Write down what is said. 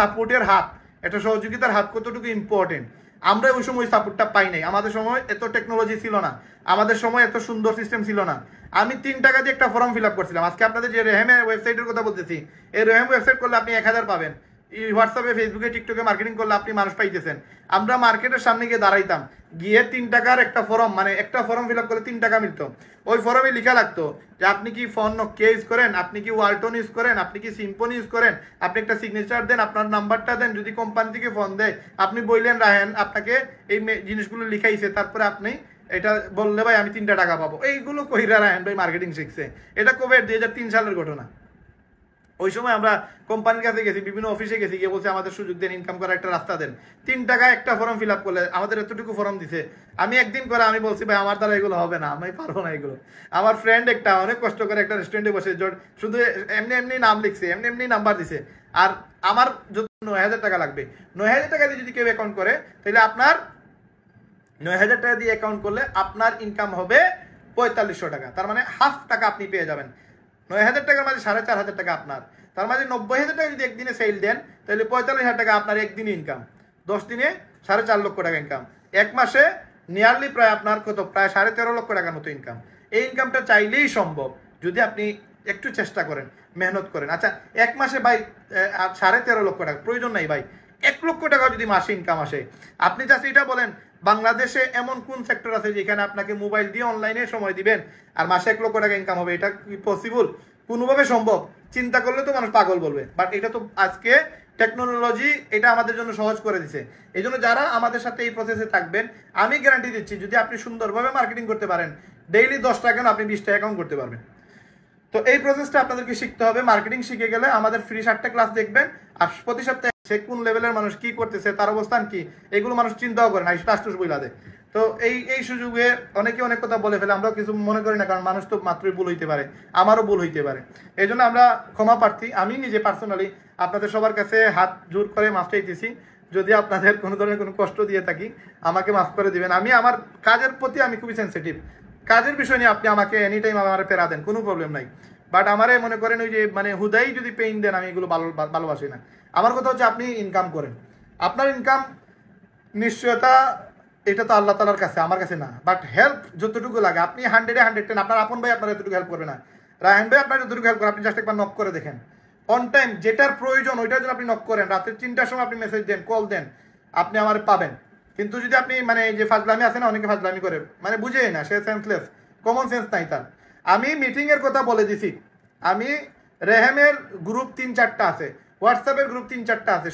সাপোর্টের হাত, একটা সহযোগিতার হাত কতটুকু ইম্পর্টেন্ট, আমরা ওই সময় সাপোর্টটা পাই নাই। আমাদের সময় এত টেকনোলজি ছিল না, আমাদের সময় এত সুন্দর সিস্টেম ছিল না। আমি 3 টাকা দিয়ে একটা ফর্ম ফিল আপ করছিলাম। আজকে আপনাদের যে রেহেমের ওয়েবসাইটের কথা বলতেছি, এই রেহেম ওয়েবসাইট করলে আপনি 1000 পাবেন। হোয়াটসঅ্যাপে, ফেসবুকে, টিকটকে মার্কেটিং করলে আপনি মানুষ পাইতেছেন। আমরা মার্কেটের সামনে গিয়ে দাঁড়াইতাম, গিয়ে 3 টাকার একটা ফর্ম, মানে একটা ফর্ম ফিল আপ করলে 3 টাকা মিলতো। ওই ফর্মে লেখা লাগতো যে আপনি কি ফোন নকিয়া ইউজ করেন, আপনি কি ওয়ালটন ইউজ করেন, আপনি কি সিম্পনি ইউজ করেন, আপনি একটা সিগনেচার দেন, আপনার নাম্বারটা দেন, যদি কোম্পানি থেকে ফোন দেয় আপনি বললেন রাহেন আপনাকে এই জিনিসগুলো লিখাইছে, তারপরে আপনি এটা বললে ভাই আমি 3টা টাকা পাবো। এইগুলো কইরা রাহেন ভাই মার্কেটিং শিখছে। এটা কবে? 2003 সালের ঘটনা। ওই সময় আমরা কোম্পানির কাছে গেছি, বিভিন্ন অফিসে গেছি, গিয়ে বলছে আমাদের সুযোগ দেন, ইনকাম করার একটা রাস্তা দেন। 3 টাকা একটা ফর্ম ফিল আপ করলে আমাদের এতটুকু ফর্ম দিছে। আমি একদিন করে আমি বলছি ভাই আমার দ্বারা এগুলো হবে না, আমি পারবো না এগুলো। আমার ফ্রেন্ড একটা অনেক কষ্ট করে একটা রেস্টুরেন্টে বসে শুধু এমনি এমনি নাম লিখছে, এমনি এমনি নাম্বার দিছে। আর আমার যদি 9,000 টাকা লাগবে, 9,000 টাকা দিয়ে যদি কেউ অ্যাকাউন্ট করে, তাহলে আপনার 9,000 টাকা দিয়ে অ্যাকাউন্ট করলে আপনার ইনকাম হবে 4500 টাকা। তার মানে হাফ টাকা আপনি পেয়ে যাবেন। 9,000 টাকার মাঝে 4,500 টাকা আপনার। তার মাঝে 90,000 টাকা যদি একদিনে সেল দেন, তাহলে 45,000 টাকা আপনার একদিনে ইনকাম। 10 দিনে 4.5 লক্ষ টাকা ইনকাম। এক মাসে নিয়ারলি প্রায় আপনার কত, প্রায় 13.5 লক্ষ টাকার মতো ইনকাম। এই ইনকামটা চাইলেই সম্ভব, যদি আপনি একটু চেষ্টা করেন, মেহনত করেন। আচ্ছা, এক মাসে ভাই 13.5 লক্ষ টাকা প্রয়োজন নাই ভাই, 1 লক্ষ টাকা যদি মাসে ইনকাম আসে, আপনি জাস্ট এটা বলেন বাংলাদেশে এমন কোন সেক্টর আছে যেখানে আপনাকে মোবাইল দিয়ে অনলাইনে সময় দিবেন আর মাসে 1 লক্ষ টাকা ইনকাম হবে? এটা কি পসিবল? কোনোভাবে সম্ভব? চিন্তা করলে তো মানুষ পাগল বলবে, বাট এটা তো আজকে টেকনোলজি এটা আমাদের জন্য সহজ করে দিছে। এই জন্য যারা আমাদের সাথে এই প্রসেসে থাকবেন, আমি গ্যারান্টি দিচ্ছি যদি আপনি সুন্দরভাবে মার্কেটিং করতে পারেন, ডেইলি 10 টাকা আপনি 20টা অ্যাকাউন্ট করতে পারবেন। তো এই প্রসেসটা আপনাদেরকে শিখতে হবে। মার্কেটিং শিখে গেলে আমাদের ফ্রি 7টা ক্লাস দেখবেন, আর প্রতি সপ্তাহে সে কোন লেভেলের মানুষ কি করতেছে, তার অবস্থান কি, এগুলো মানুষ চিন্তাও করে না, টাস্টুস বইলা দেয়। তো এই সুযোগে অনেকে অনেক কথা বলে ফেলে, আমরাও কিছু মনে করি না, কারণ মানুষ তো মাত্রই ভুল হইতে পারে, আমারও ভুল হইতে পারে। এই জন্য আমরা ক্ষমা প্রার্থী। আমি নিজে পার্সোনালি আপনাদের সবার কাছে হাত জোর করে মাফ চাইতেছি। যদি আপনাদের কোনো ধরনের কোনো কষ্ট দিয়ে থাকি, আমাকে মাফ করে দিবেন। আমি আমার কাজের প্রতি আমি খুবই সেন্সিটিভ। কাজের বিষয় নিয়ে আপনি আমাকে এনি টাইম আমার পেরা দেন, কোনো প্রবলেম নাই। বাট আমারে মনে করেন ওই যে মানে হুদাই যদি পেইন দেন, আমি এগুলো ভালোবাসি না। আমার কথা হচ্ছে আপনি ইনকাম করেন, আপনার ইনকাম নিশ্চয়তা এটা তো আল্লাহ তালার কাছে, আমার কাছে না। বাট হেল্প যতটুকু লাগে, আপনি 100-এ 110, আপনার আপন ভাই আপনার এতটুকু হেল্প করবে না, রায়হান ভাই আপনার যতটুকু হেল্প করে, আপনি জাস্ট একবার নক করে দেখেন। অন টাইম যেটার প্রয়োজন ওইটার জন্য আপনি নক করেন, রাতের 3টার সময় আপনি মেসেজ দেন, কল দেন, আপনি আমার পাবেন। কিন্তু যদি আপনি মানে যে ফাজলামি আছে না, অনেকে ফাজলামি করে, মানে বুঝেই না, সে সেন্সলেস, কমন সেন্স নাই তার। আমি মিটিংয়ের কথা বলে দিছি, আমি রেহেমের গ্রুপ 3-4টা আছে, হোয়াটসঅ্যাপের গ্রুপ 3-4টা আছে।